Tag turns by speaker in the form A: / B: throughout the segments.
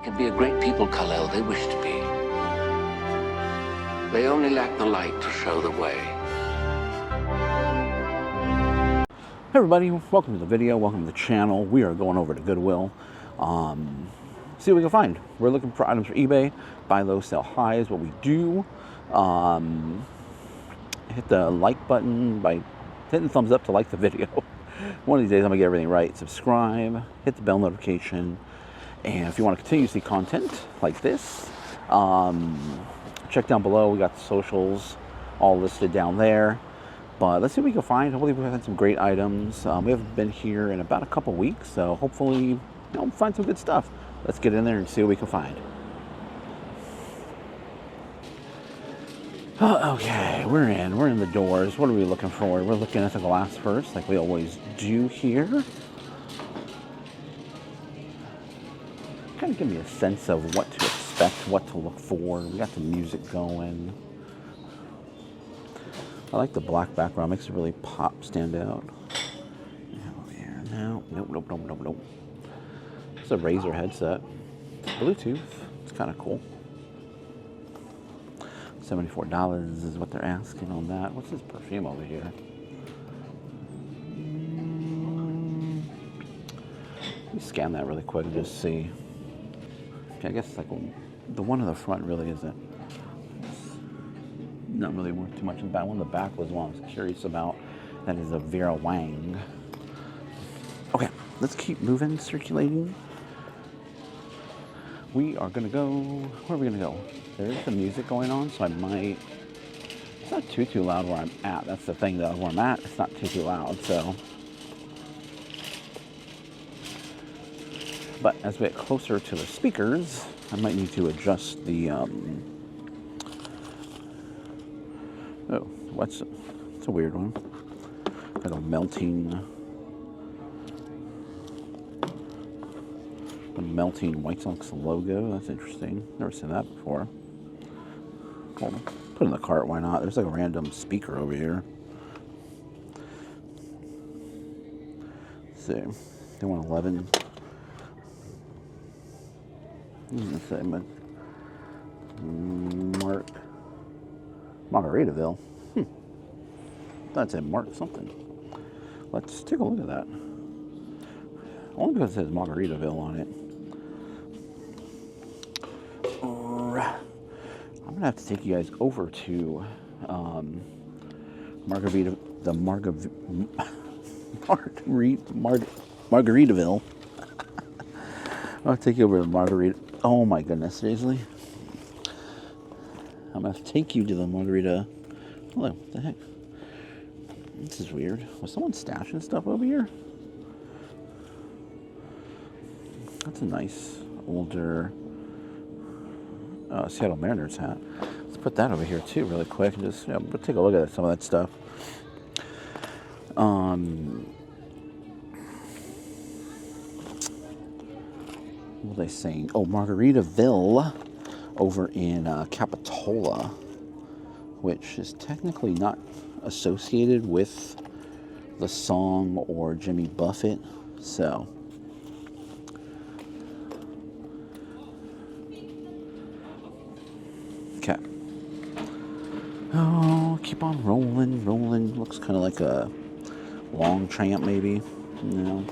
A: can be a great people, Kal-El, they wish to be. They only lack the light to show the way.
B: Hey everybody, welcome to the video, welcome to the channel. We are going over to Goodwill. See what we can find. We're looking for items for eBay. Buy low, sell high is what we do. Hit the like button by hitting the thumbs up to like the video. One of these days I'm gonna get everything right. Subscribe, hit the bell notification, and if you want to continue to see content like this, check down below. We got the socials all listed down there. But let's see what we can find. Hopefully we've had some great items. We haven't been here in about a couple weeks, so hopefully we'll find some good stuff. Let's get in there and see what we can find. Okay, we're in the doors. What are we looking for? We're looking at the glass first, like we always do here. Kind of give me a sense of what to expect, what to look for. We got the music going. I like the black background, makes it really pop, stand out. Over here, no, nope. It's a Razer headset. Bluetooth, it's kind of cool. $74 is what they're asking on that. What's this perfume over here? Let me scan that really quick and just see. Okay, I guess it's like the one in the front really isn't. Not really worth too much in the back. One in the back was one I was curious about. That is a Vera Wang. Okay, let's keep moving, circulating. We are gonna go, where are we gonna go? There's the music going on, so I might, it's not too loud where I'm at. That's the thing though, where I'm at, it's not too loud, so. But as we get closer to the speakers, I might need to adjust the, oh, it's a weird one. Like a melting White Sox logo. That's interesting. Never seen that before. Cool. Put it in the cart, why not? There's like a random speaker over here. Let's see. They want 11. Let's say, but Margaritaville. That's a Mark something. Let's take a look at that. Only because it says Margaritaville on it. I'm gonna have to take you guys over to Margaritaville. I'll take you over to Margarita. Oh my goodness, seriously? I'm gonna have to take you to the Margarita. Hello, what the heck? This is weird. Was someone stashing stuff over here? That's a nice older Seattle Mariners hat. Let's put that over here too really quick and just, we'll take a look at some of that stuff. What was I saying? Oh, Margaritaville over in Capitola, which is technically not associated with the song or Jimmy Buffett, so. Okay. Oh, keep on rolling. Looks kind of like a long tramp, maybe. No.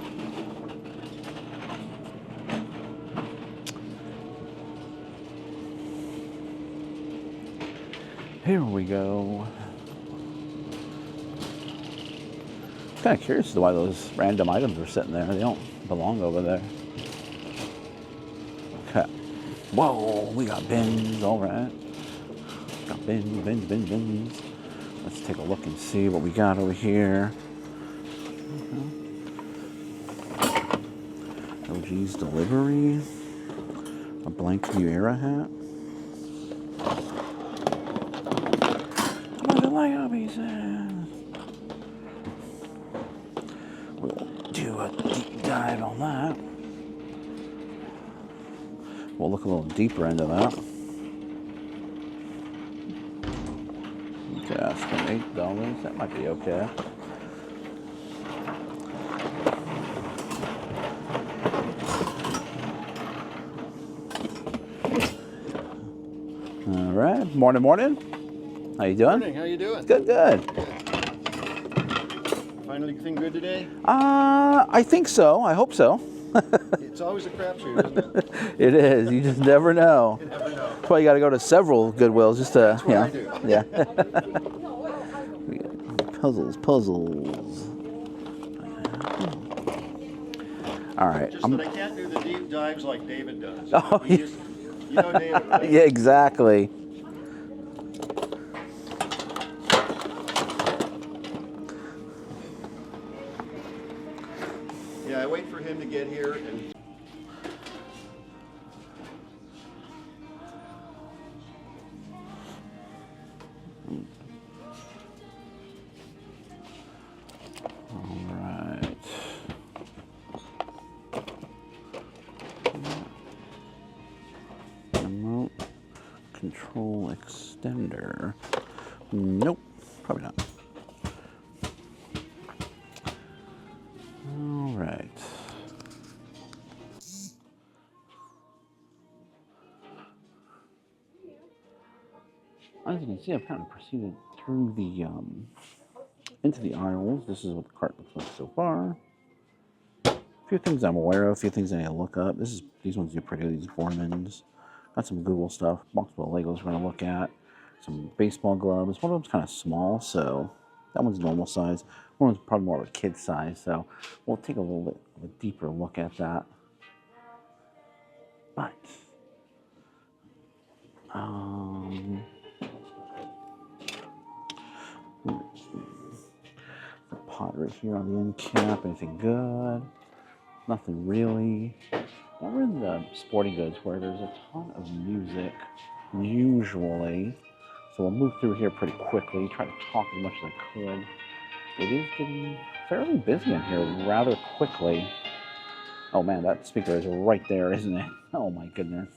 B: Here we go. I'm kind of curious as to why those random items are sitting there. They don't belong over there. Okay. Whoa, we got bins, all right. Got bins. Let's take a look and see what we got over here. LG's Delivery. A blank New Era hat. What the Lego pieces? We'll do a deep dive on that. We'll look a little deeper into that. Okay, I spent $8. That might be okay. right. Morning, morning. How you doing?
C: Morning. How you doing?
B: Good, good.
C: Find anything good today?
B: I think so. I hope so.
C: It's always a crapshoot, isn't it?
B: It is. You just never know.
C: You never know.
B: That's why you got to go to several Goodwills just to,
C: That's what I do.
B: Yeah. We got puzzles. All right.
C: Just that I can't do the deep dives like David does.
B: Oh,
C: You know David, right?
B: Yeah, exactly.
C: Yeah, I wait for him to get here and
B: All right. Remote control extender. Nope, probably not. All right. As you can see, I've kind of proceeded through the into the aisles. This is what the cart looks like so far. A few things I'm aware of, a few things I need to look up. These ones are pretty, these Gormans. Got some Google stuff, box full of Legos we're gonna look at. Some baseball gloves. One of them's kind of small, so that one's normal size. One one's probably more of a kid size, so we'll take a little bit of a deeper look at that. But the pot right here on the end cap, anything good? Nothing really. Now we're in the sporting goods where there's a ton of music, usually. So we'll move through here pretty quickly, try to talk as much as I could. It is getting fairly busy in here rather quickly. Oh man, that speaker is right there, isn't it? Oh my goodness.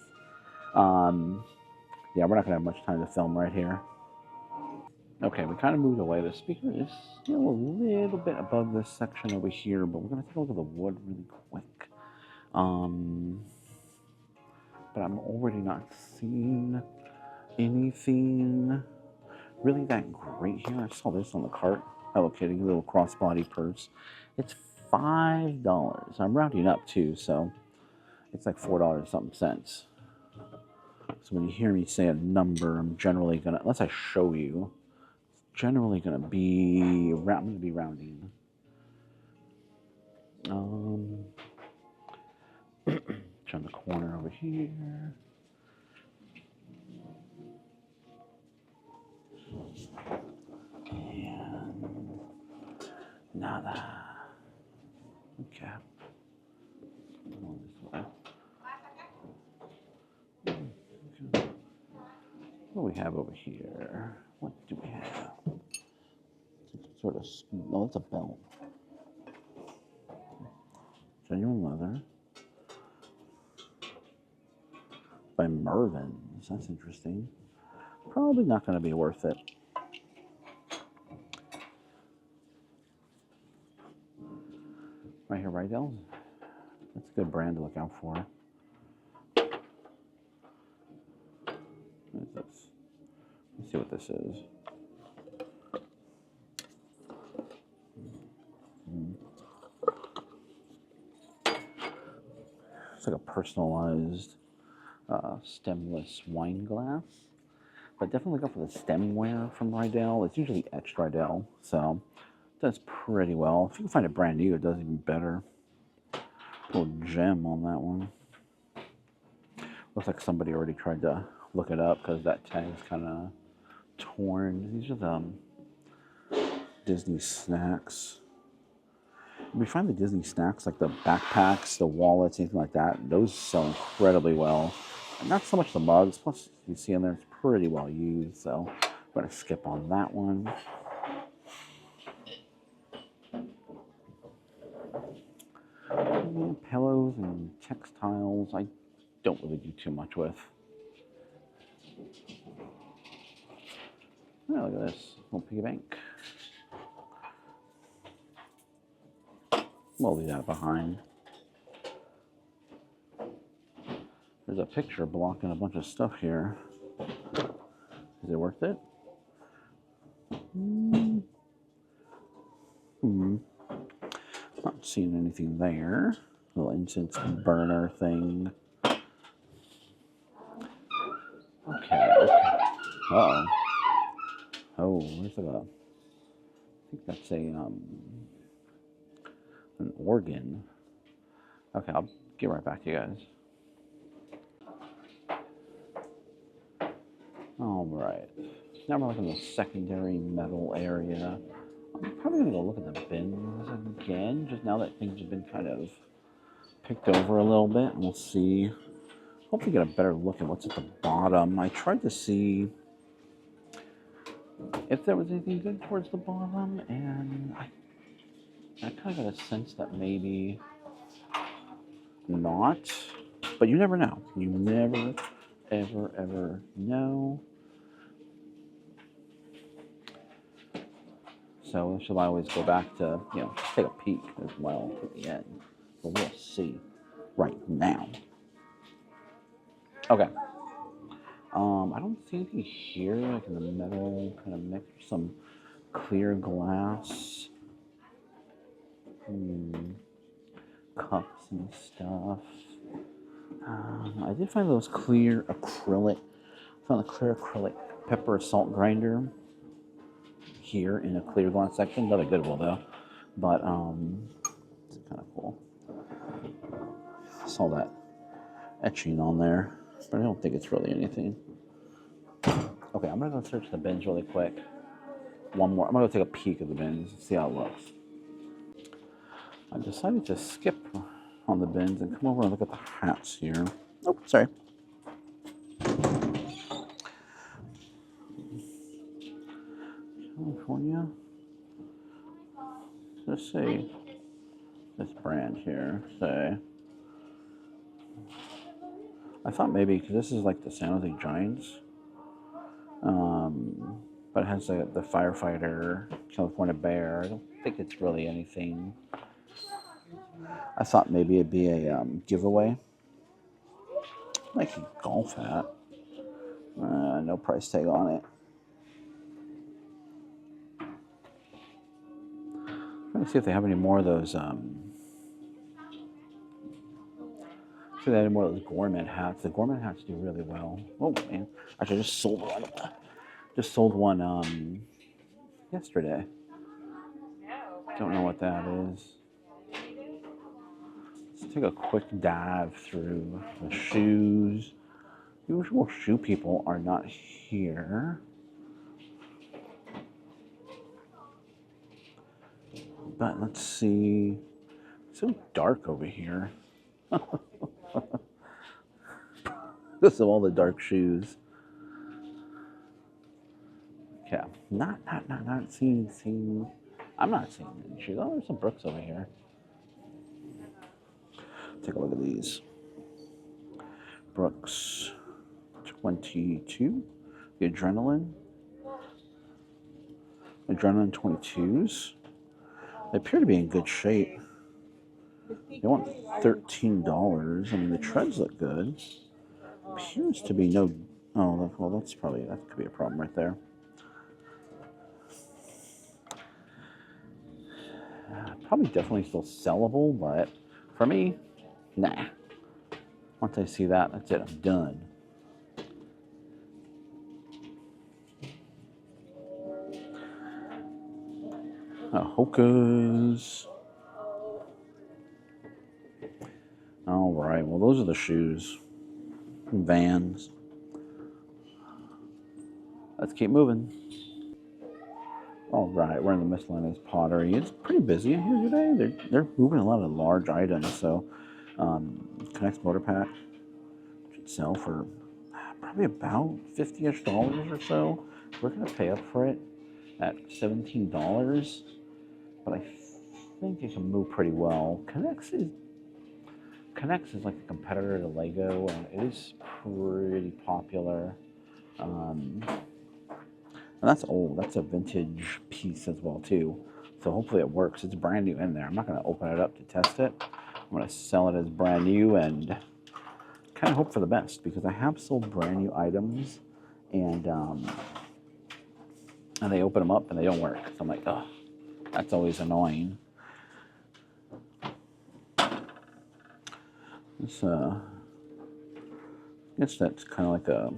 B: Yeah, we're not gonna have much time to film right here. Okay, we kind of moved away. The speaker is still a little bit above this section over here, but we're gonna take a look at the wood really quick. But I'm already not seeing anything really that great here. I saw this on the cart. Hello Kitty, little crossbody purse. It's $5. I'm rounding up too, so it's like $4 something cents. So when you hear me say a number, I'm generally gonna, unless I show you, it's generally gonna be, I'm gonna be rounding. Turn the corner over here. And nada. Okay. Go this way. Okay. What do we have over here? What do we have? Sort of, no, it's a belt. Genuine leather. By Mervyn's. That's interesting. Probably not going to be worth it. Right here, Rydell. That's a good brand to look out for. What is this? Let's see what this is. It's like a personalized stemless wine glass. But definitely go for the stemware from Rydell. It's usually etched Rydell, so it does pretty well. If you can find it brand new, it does even better. Little gem on that one. Looks like somebody already tried to look it up because that tag's kind of torn. These are the Disney snacks. We find the Disney snacks, like the backpacks, the wallets, anything like that, those sell incredibly well. And not so much the mugs, plus you see in there it's pretty well used, so I'm going to skip on that one. And pillows and textiles, I don't really do too much with. Oh, look at this, little piggy bank. We'll leave that behind. There's a picture blocking a bunch of stuff here. Is it worth it? Not seeing anything there. Little incense burner thing. Okay. Uh-oh. Oh, where's the? I think that's an organ. Okay, I'll get right back to you guys. All right. Now we're looking at the secondary metal area. I'm probably gonna go look at the bins again, just now that things have been kind of picked over a little bit, and we'll see. Hopefully get a better look at what's at the bottom. I tried to see if there was anything good towards the bottom, and I kind of got a sense that maybe not. But you never know. You never, ever know. So should I always go back to, take a peek as well at the end. But we'll see right now. Okay. I don't see anything here, like in the metal kind of mix, some clear glass, cups and stuff. I did find those clear acrylic, found a clear acrylic pepper salt grinder here in a clear glass section. Not a Goodwill though, but it's kind of cool. Saw that etching on there, but I don't think it's really anything. Okay, I'm gonna go search the bins really quick. One more. I'm gonna go take a peek at the bins and see how it looks. I decided to skip on the bins and come over and look at the hats here. Oh, sorry. California. Let's see this brand here. Say, I thought maybe because this is like the San Jose Giants, but it has the firefighter California Bear. I don't think it's really anything. I thought maybe it'd be a giveaway, like a golf hat. No price tag on it. Trying to see if they have any more of those. See if they have any more of those gourmet hats. The gourmet hats do really well. Oh man, actually, I just sold one. Just sold one yesterday. Don't know what that is. Let's take a quick dive through the shoes. The usual shoe people are not here. But let's see. It's so dark over here. Because of all the dark shoes. Okay, not seeing. I'm not seeing any shoes. Oh, there's some Brooks over here. Take a look at these. Brooks 22. The Adrenaline 22s. They appear to be in good shape. They want $13. I mean, the treads look good. Appears to be no. Oh, well, that could be a problem right there. Probably definitely still sellable, but for me, nah. Once I see that, that's it. I'm done. Hoka's. All right. Well, those are the shoes. Vans. Let's keep moving. All right, we're in the miscellaneous pottery. It's pretty busy in here today. They're moving a lot of large items. So, Connects motor pack should sell for probably about $50-ish or so. We're gonna pay up for it at $17, but I think it can move pretty well. Connects is like a competitor to Lego, and it is pretty popular. And that's old. That's a vintage piece as well too. So hopefully it works. It's brand new in there. I'm not going to open it up to test it. I'm going to sell it as brand new and kind of hope for the best, because I have sold brand new items and they open them up and they don't work. So I'm like, oh, that's always annoying. It's I guess that's kind of like a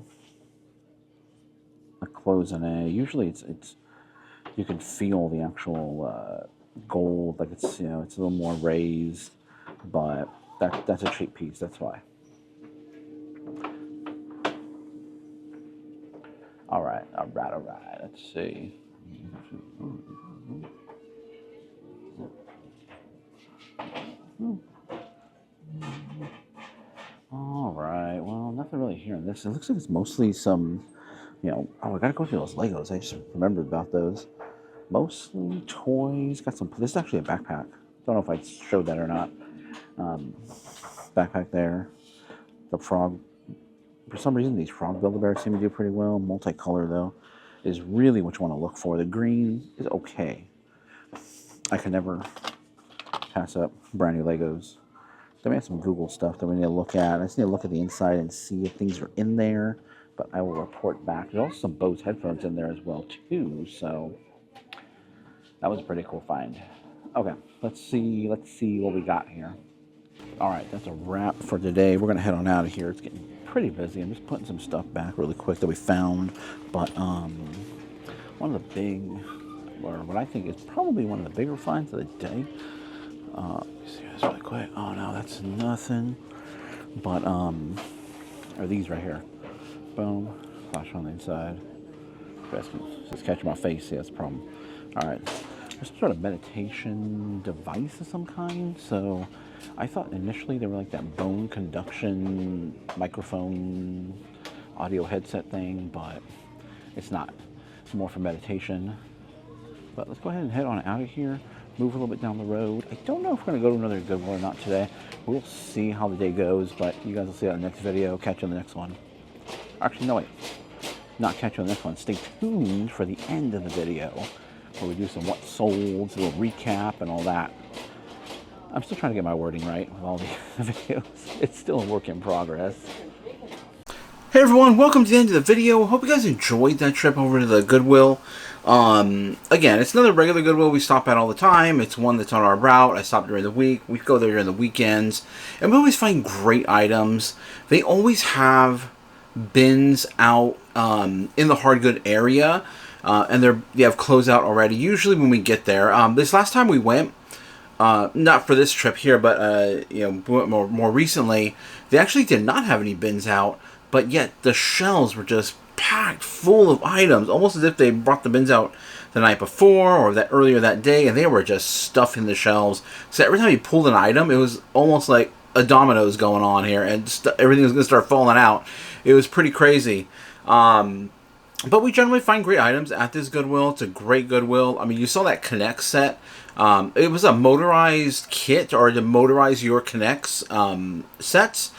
B: cloisonne. Usually it's you can feel the actual gold, like it's, you know, it's a little more raised, but that's a cheap piece. That's why. All right. Let's see. All right. Well, nothing really here in this. It looks like it's mostly some, you know. Oh, I gotta go through those Legos. I just remembered about those. Mostly toys. Got some. This is actually a backpack. Don't know if I showed that or not. Backpack there. The frog. For some reason, these frog Build-A-Bears seem to do pretty well. Multicolor, though, is really what you want to look for. The green is okay. I can never pass up brand new Legos. Then we have some Google stuff that we need to look at. I just need to look at the inside and see if things are in there, but I will report back. There's also some Bose headphones in there as well, too, so that was a pretty cool find. Okay, let's see what we got here. All right, that's a wrap for today. We're gonna head on out of here. It's getting pretty busy. I'm just putting some stuff back really quick that we found, but one of the big, or what I think is probably one of the bigger finds of the day. Let me see this really quick. Oh no, that's nothing. But are these right here? Boom, flash on the inside. Just catching my face. Yeah, that's the problem. All right, there's some sort of meditation device of some kind. So I thought initially they were like that bone conduction microphone audio headset thing, but it's not. It's more for meditation. But let's go ahead and head on out of here, move a little bit down the road. I don't know if we're going to go to another Goodwill or not today. We'll see how the day goes, but you guys will see that in the next video. Catch you on the next one. Actually, no, wait. Not catch you on the next one. Stay tuned for the end of the video, where we do some what sold, a little recap and all that. I'm still trying to get my wording right with all the videos. It's still a work in progress. Hey everyone, welcome to the end of the video. Hope you guys enjoyed that trip over to the Goodwill. Again, it's another regular Goodwill we stop at all the time. It's one that's on our route. I stop during the week. We go there during the weekends. And we always find great items. They always have bins out in the hard good area. And they have closeout already, usually when we get there. This last time we went, not for this trip here, but you know, more recently, they actually did not have any bins out, but yet the shelves were just packed full of items, almost as if they brought the bins out the night before or that earlier that day, and they were just stuffing the shelves. So every time you pulled an item, it was almost like a dominoes going on here, and everything was going to start falling out. It was pretty crazy. But we generally find great items at this Goodwill. It's a great Goodwill. I mean, you saw that Connect set. It was a motorized kit, or to motorize your Connects sets.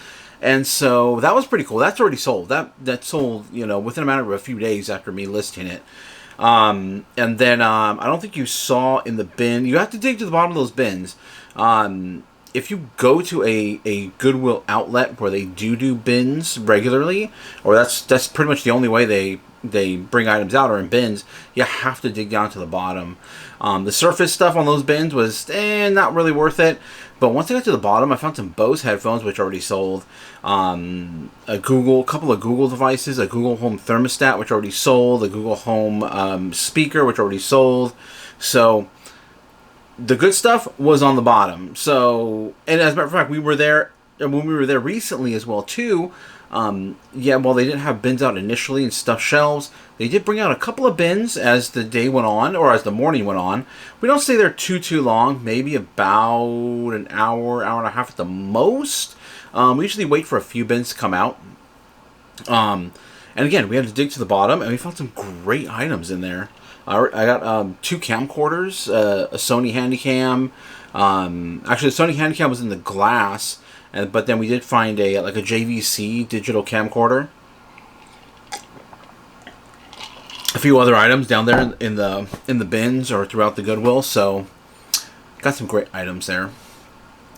B: And so that was pretty cool. That's already sold. That sold, you know, within a matter of a few days after me listing it. And then I don't think you saw in the bin. You have to dig to the bottom of those bins. If you go to a Goodwill outlet where they do bins regularly, or that's pretty much the only way they bring items out, or in bins, you have to dig down to the bottom. The surface stuff on those bins was not really worth it. But once I got to the bottom, I found some Bose headphones, which already sold. A couple of Google devices, a Google Home thermostat, which already sold. A Google Home speaker, which already sold. So the good stuff was on the bottom. So, and as a matter of fact, we were there, and when we were there recently as well too. While they didn't have bins out initially and stuffed shelves, they did bring out a couple of bins as the day went on, or as the morning went on. We don't stay there too long, maybe about an hour and a half at the most. We usually wait for a few bins to come out. And again, we had to dig to the bottom, and we found some great items in there. I got 2 camcorders, a Sony Handycam. Actually, the Sony Handycam was in the glass. But then we did find a JVC digital camcorder. A few other items down there in the bins or throughout the Goodwill. So got some great items there.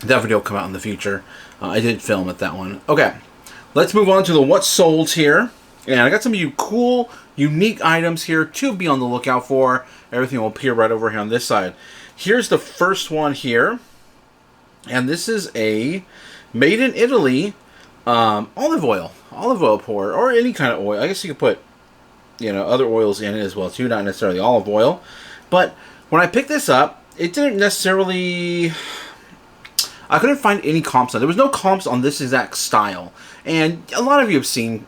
B: That video will come out in the future. I did film at that one. Okay, let's move on to the what sold here. And I got some cool, unique items here to be on the lookout for. Everything will appear right over here on this side. Here's the first one here. And this is a made in Italy olive oil pour, or any kind of oil. I guess you could put, other oils in it as well too, not necessarily olive oil. But when I picked this up, it didn't necessarily... I couldn't find any comps on it. There was no comps on this exact style. And a lot of you have seen,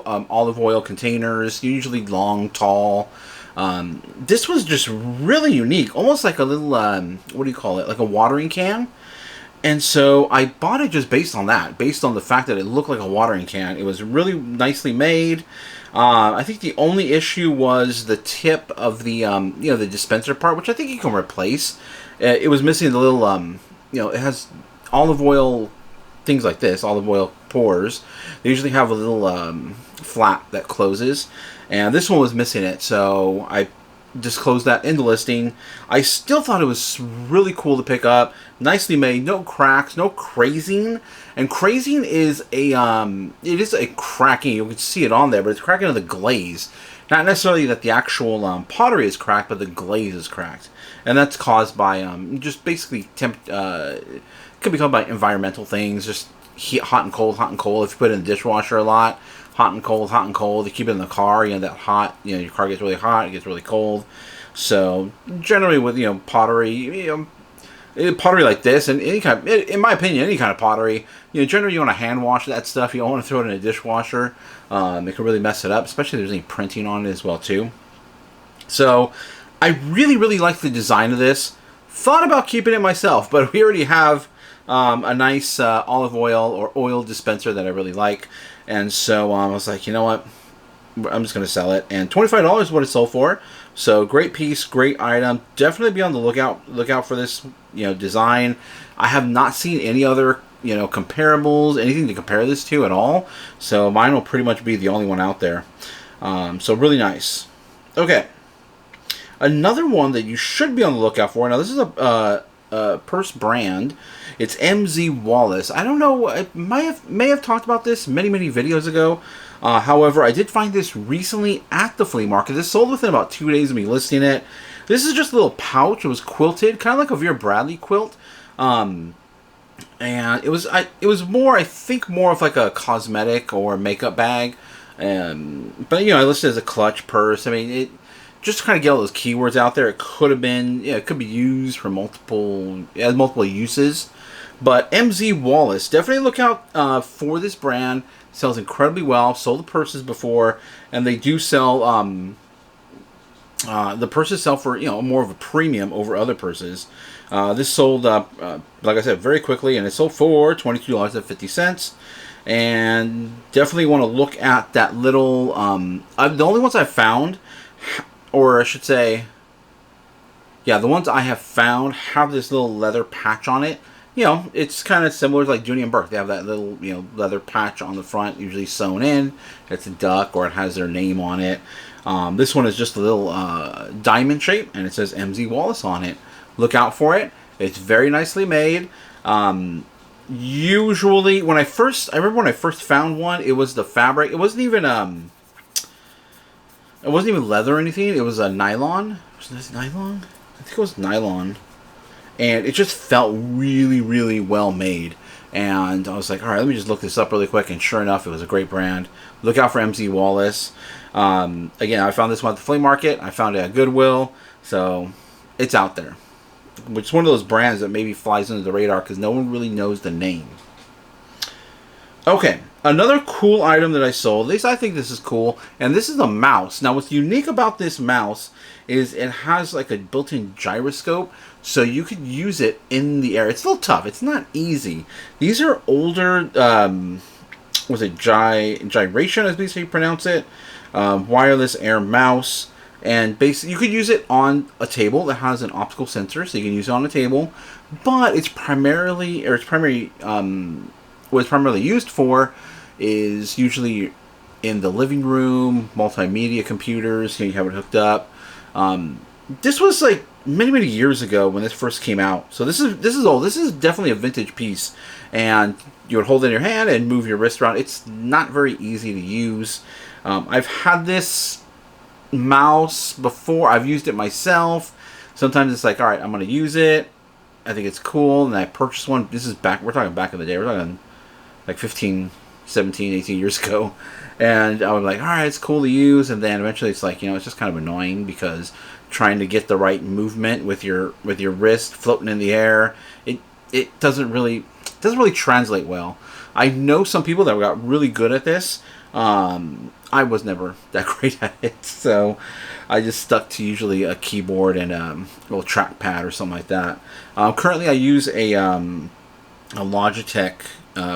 B: olive oil containers, usually long, tall. This was just really unique, almost like a little, what do you call it, like a watering can. And so I bought it just based on that, based on the fact that it looked like a watering can. It was really nicely made. I think the only issue was the tip of the, the dispenser part, which I think you can replace. It was missing the little, it has olive oil, things like this, olive oil pours. They usually have a little flap that closes, and this one was missing it, so I disclosed that in the listing. I still thought it was really cool to pick up, nicely made, no cracks, no crazing. And crazing is it is a cracking, you can see it on there, but it's cracking of the glaze. Not necessarily that the actual pottery is cracked, but the glaze is cracked. And that's caused by just basically could be caused by environmental things, just hot and cold, hot and cold. If you put it in the dishwasher a lot, hot and cold, hot and cold. You keep it in the car, that hot, your car gets really hot, it gets really cold. So generally with, pottery, pottery like this, and any kind, in my opinion, any kind of pottery, generally you want to hand wash that stuff. You don't want to throw it in a dishwasher. It can really mess it up, especially if there's any printing on it as well too. So I really, really like the design of this. Thought about keeping it myself, but we already have a nice olive oil or oil dispenser that I really like. And so I was like, you know what? I'm just going to sell it. And $25 is what it sold for. So great piece, great item. Definitely be on the lookout for this, design. I have not seen any other, comparables, anything to compare this to at all. So mine will pretty much be the only one out there. So really nice. Okay. Another one that you should be on the lookout for. Now this is a purse brand. It's MZ Wallace. I don't know. I may have talked about this many videos ago. However, I did find this recently at the flea market. This sold within about 2 days of me listing it. This is just a little pouch. It was quilted, kind of like a Vera Bradley quilt. And it was more, I think, more of like a cosmetic or makeup bag. But I listed it as a clutch purse. I mean, it just to kind of get all those keywords out there. It could have been, it could be used for multiple uses. But MZ Wallace, definitely look out for this brand. Sells incredibly well. Sold the purses before, and they do sell. The purses sell for more of a premium over other purses. This sold like I said, very quickly, and it sold for $22.50. And definitely want to look at that little. The only ones I've found, or I should say, yeah, the ones I have found have this little leather patch on it. It's kind of similar to like Junie and Burke. They have that little, leather patch on the front, usually sewn in. It's a duck, or it has their name on it. This one is just a little diamond shape, and it says MZ Wallace on it. Look out for it. It's very nicely made. Usually, I remember when I first found one, it was the fabric. It wasn't even leather or anything. It was a nylon. Was this nylon? I think it was nylon. And it just felt really, really well made. And I was like, all right, let me just look this up really quick. And sure enough, it was a great brand. Look out for MZ Wallace. Again, I found this one at the flea market. I found it at Goodwill. So it's out there. Which is one of those brands that maybe flies under the radar because no one really knows the name. Okay, another cool item that I sold. At least I think this is cool. And this is a mouse. Now, what's unique about this mouse is it has like a built-in gyroscope. So you could use it in the air. It's a little tough. It's not easy. These are older, was it gyration, as basically you pronounce it? Wireless air mouse. And basically, you could use it on a table that has an optical sensor, so you can use it on a table. But it's primarily, what it's primarily used for is usually in the living room, multimedia computers. You have it hooked up. this was like many years ago when this first came out. So this is old. This is definitely a vintage piece, and you would hold it in your hand and move your wrist around. It's not very easy to use. I've had this mouse before. I've used it myself. Sometimes it's like, all right, I'm going to use it. I think it's cool, and I purchased one. This is back. We're talking back in the day. We're talking like 15, 17, 18 years ago. And I was like, all right, it's cool to use. And then eventually it's like, it's just kind of annoying because trying to get the right movement with your wrist floating in the air, it doesn't really translate well. I know some people that got really good at this. I was never that great at it, so I just stuck to usually a keyboard and a little trackpad or something like that. Currently, I use a Logitech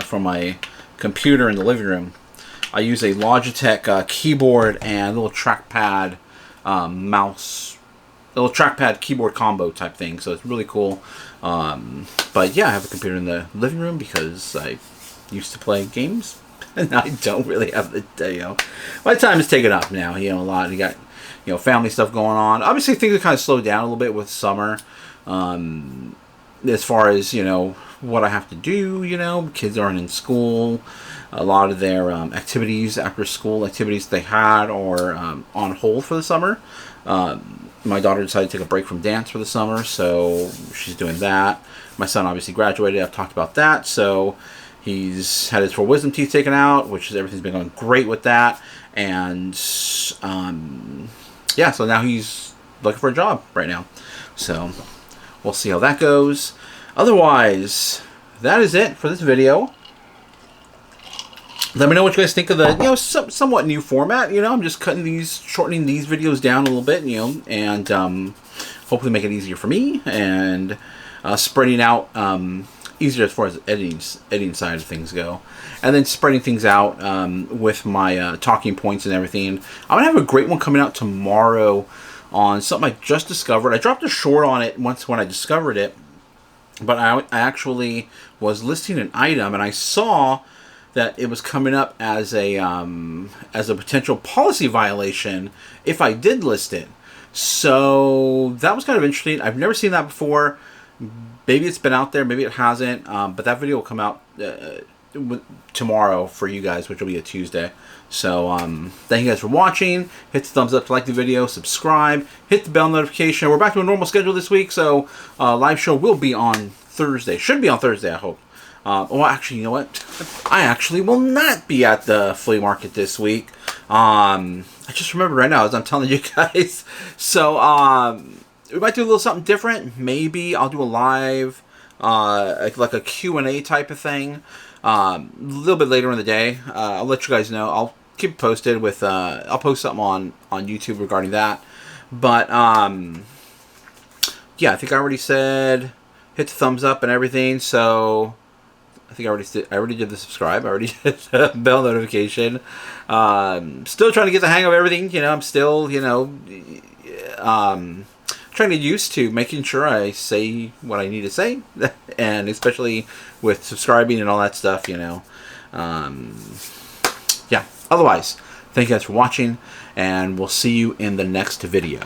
B: for my computer in the living room. I use a Logitech keyboard and a little trackpad mouse, a little trackpad keyboard combo type thing. So it's really cool. But yeah, I have a computer in the living room because I used to play games. And I don't really have the, my time is taken up now. A lot. You got, family stuff going on. Obviously, things have kind of slowed down a little bit with summer. As far as, what I have to do, kids aren't in school. A lot of their activities, after school activities they had are on hold for the summer. My daughter decided to take a break from dance for the summer, so she's doing that. My son obviously graduated. I've talked about that, so he's had his 4 wisdom teeth taken out, which is everything's been going great with that. And yeah, so now he's looking for a job right now. So we'll see how that goes. Otherwise, that is it for this video. Let me know what you guys think of the somewhat new format. I'm just shortening these videos down a little bit, and hopefully make it easier for me and spreading out. Easier as far as editing side of things go, and then spreading things out with my talking points and everything. I'm gonna have a great one coming out tomorrow on something I just discovered. I dropped a short on it once when I discovered it, but I actually was listing an item and I saw that it was coming up as a potential policy violation if I did list it. So that was kind of interesting. I've never seen that before. Maybe it's been out there, maybe it hasn't, but that video will come out tomorrow for you guys, which will be a Tuesday. So thank you guys for watching. Hit the thumbs up to like the video, subscribe, hit the bell notification. We're back to a normal schedule this week, so live show will be on Thursday. Should be on Thursday, I hope. Well, actually, you know what? I actually will not be at the flea market this week. I just remembered right now as I'm telling you guys. So, we might do a little something different. Maybe I'll do a live, like a Q&A type of thing, a little bit later in the day. I'll let you guys know. I'll keep it posted with, I'll post something on YouTube regarding that. But, yeah, I think I already said hit the thumbs up and everything. So I think I already did the subscribe. I already did the bell notification. Still trying to get the hang of everything. I'm still, trying to get used to making sure I say what I need to say, and especially with subscribing and all that stuff, yeah. Otherwise, thank you guys for watching, and we'll see you in the next video.